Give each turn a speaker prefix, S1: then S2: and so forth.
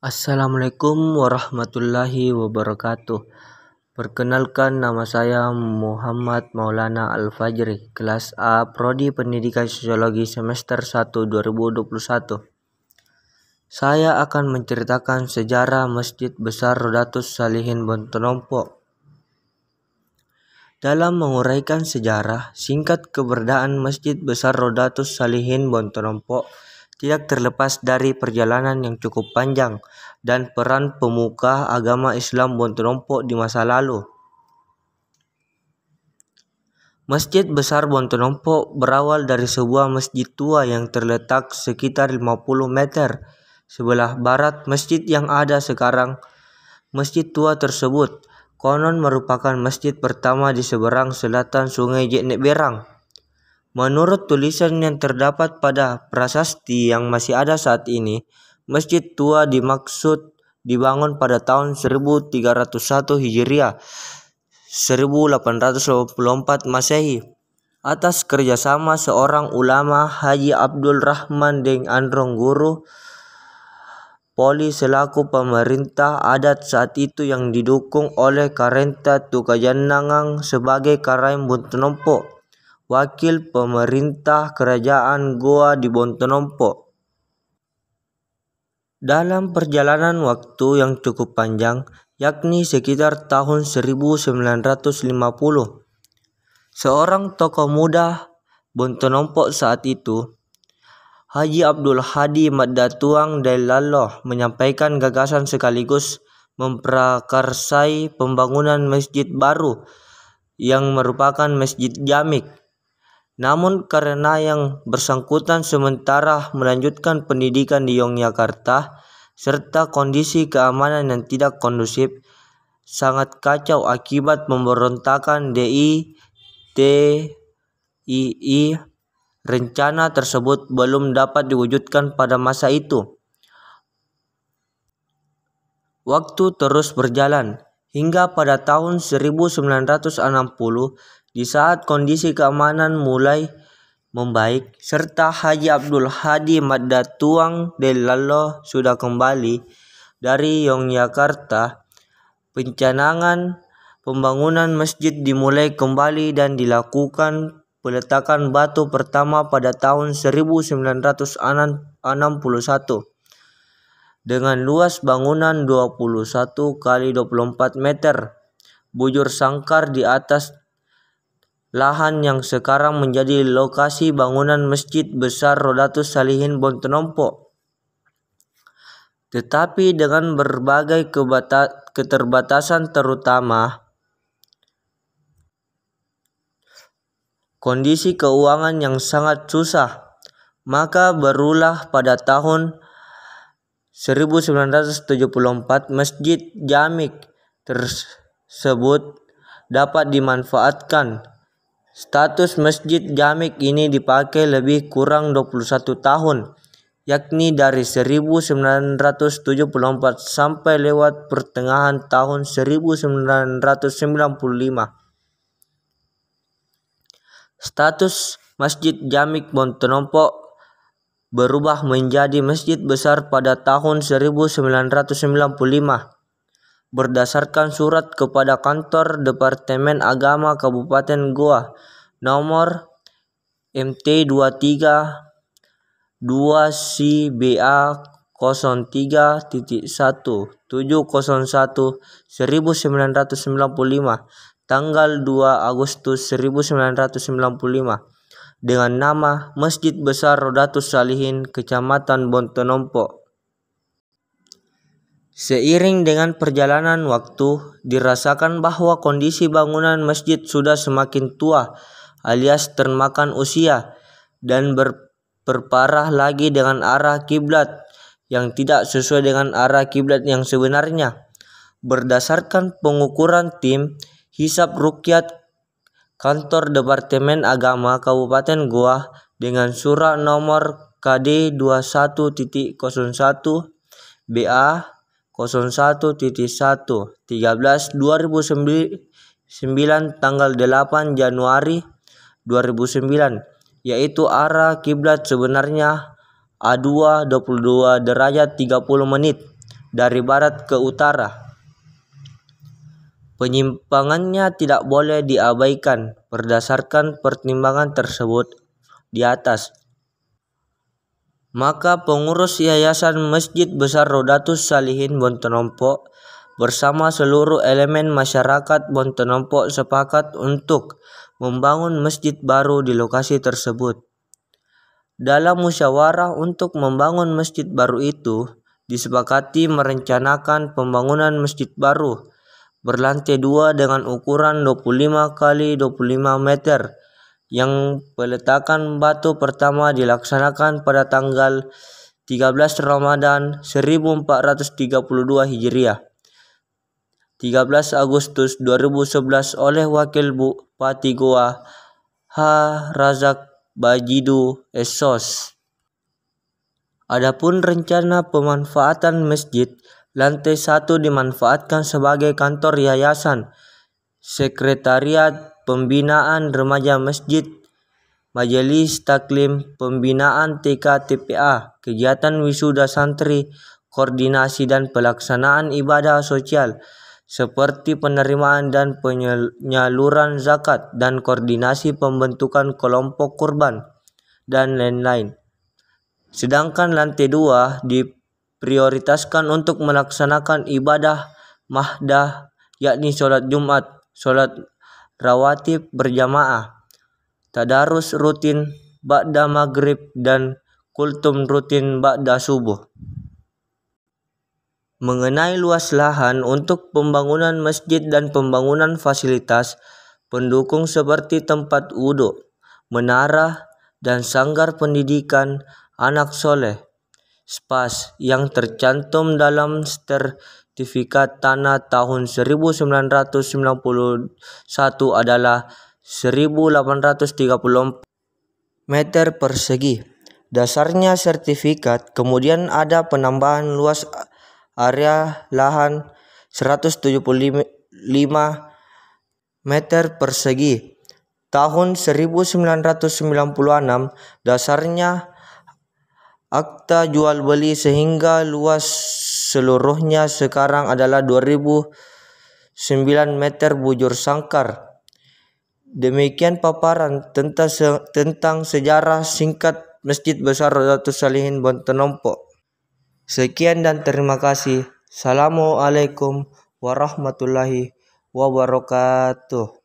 S1: Assalamualaikum warahmatullahi wabarakatuh. Perkenalkan, nama saya Muhammad Maulana Al-Fajri, kelas A, Prodi Pendidikan Sosiologi semester 1 2021. Saya akan menceritakan sejarah Masjid Besar Rodatus Salihin Bontonompo. Dalam menguraikan sejarah singkat keberadaan Masjid Besar Rodatus Salihin Bontonompo, tidak terlepas dari perjalanan yang cukup panjang dan peran pemuka agama Islam Bontonompo di masa lalu. Masjid Besar Bontonompo berawal dari sebuah masjid tua yang terletak sekitar 50 meter sebelah barat masjid yang ada sekarang. Masjid tua tersebut konon merupakan masjid pertama di seberang selatan Sungai Jeknek Berang. Menurut tulisan yang terdapat pada prasasti yang masih ada saat ini, masjid tua dimaksud dibangun pada tahun 1301 Hijriah, 1884 Masehi, atas kerjasama seorang ulama, Haji Abdul Rahman Deng Androng Guru Poli selaku pemerintah adat saat itu yang didukung oleh Karenta Tukajanangang sebagai Karaim Bontonompo, wakil pemerintah kerajaan Goa di Bontonompo. Dalam perjalanan waktu yang cukup panjang, yakni sekitar tahun 1950, seorang tokoh muda Bontonompo saat itu, Haji Abdul Hadi Maddatuang Dailalloh, menyampaikan gagasan sekaligus memprakarsai pembangunan masjid baru yang merupakan Masjid Jamik. Namun karena yang bersangkutan sementara melanjutkan pendidikan di Yogyakarta serta kondisi keamanan yang tidak kondusif, sangat kacau akibat pemberontakan DITII, rencana tersebut belum dapat diwujudkan pada masa itu. Waktu terus berjalan hingga pada tahun 1960, di saat kondisi keamanan mulai membaik serta Haji Abdul Hadi Maddatuang Dailalloh sudah kembali dari Yogyakarta, pencanangan pembangunan masjid dimulai kembali dan dilakukan peletakan batu pertama pada tahun 1961 dengan luas bangunan 21 kali 24 meter, bujur sangkar di atas lahan yang sekarang menjadi lokasi bangunan Masjid Besar Rodatus Salihin Bontonompo. Tetapi dengan berbagai keterbatasan, terutama kondisi keuangan yang sangat susah, maka barulah pada tahun 1974 Masjid Jamik tersebut dapat dimanfaatkan. Status Masjid Jamik ini dipakai lebih kurang 21 tahun, yakni dari 1974 sampai lewat pertengahan tahun 1995. Status Masjid Jamik Bontonompo berubah menjadi Masjid Besar pada tahun 1995 berdasarkan surat kepada Kantor Departemen Agama Kabupaten Goa nomor MT23 2CBA 03.1 701 1995 tanggal 2 Agustus 1995 dengan nama Masjid Besar Rodatus Salihin Kecamatan Bontonompo. Seiring dengan perjalanan waktu, dirasakan bahwa kondisi bangunan masjid sudah semakin tua alias termakan usia dan berparah lagi dengan arah kiblat yang tidak sesuai dengan arah kiblat yang sebenarnya. Berdasarkan pengukuran tim Hisab Rukyat Kantor Departemen Agama Kabupaten Goa dengan surat nomor KD 21.01 BA 01.1 13/2009 tanggal 8 Januari 2009, yaitu arah kiblat sebenarnya A2 22 derajat 30 menit dari barat ke utara. Penyimpangannya tidak boleh diabaikan berdasarkan pertimbangan tersebut di atas. Maka pengurus Yayasan Masjid Besar Rodatus Salihin Bontonompo bersama seluruh elemen masyarakat Bontonompo sepakat untuk membangun masjid baru di lokasi tersebut. Dalam musyawarah untuk membangun masjid baru itu, disepakati merencanakan pembangunan masjid baru berlantai 2 dengan ukuran 25 x 25 meter yang peletakan batu pertama dilaksanakan pada tanggal 13 Ramadan 1432 Hijriah, 13 Agustus 2011 oleh Wakil Bupati Goa H. Razak Bajidu Esos. Adapun rencana pemanfaatan masjid, lantai 1 dimanfaatkan sebagai kantor yayasan, sekretariat pembinaan remaja masjid, majelis taklim, pembinaan TK TPA, kegiatan wisuda santri, koordinasi dan pelaksanaan ibadah sosial seperti penerimaan dan penyaluran zakat dan koordinasi pembentukan kelompok kurban dan lain-lain. Sedangkan lantai 2 diprioritaskan untuk melaksanakan ibadah mahdah, yakni sholat Jumat, sholat rawatib berjamaah, tadarus rutin ba'da maghrib dan kultum rutin ba'da subuh. Mengenai luas lahan untuk pembangunan masjid dan pembangunan fasilitas pendukung seperti tempat wudhu, menara, dan sanggar pendidikan anak soleh (SPAS) yang tercantum dalam sertifikat tanah tahun 1991 adalah 1834 meter persegi. Dasarnya sertifikat, kemudian ada penambahan luas area lahan 175 meter persegi. Tahun 1996 dasarnya akta jual beli sehingga luas seluruhnya sekarang adalah 2009 meter bujur sangkar. Demikian paparan tentang sejarah singkat Masjid Besar Rodatus Salihin Bontonompo. Sekian dan terima kasih. Assalamualaikum warahmatullahi wabarakatuh.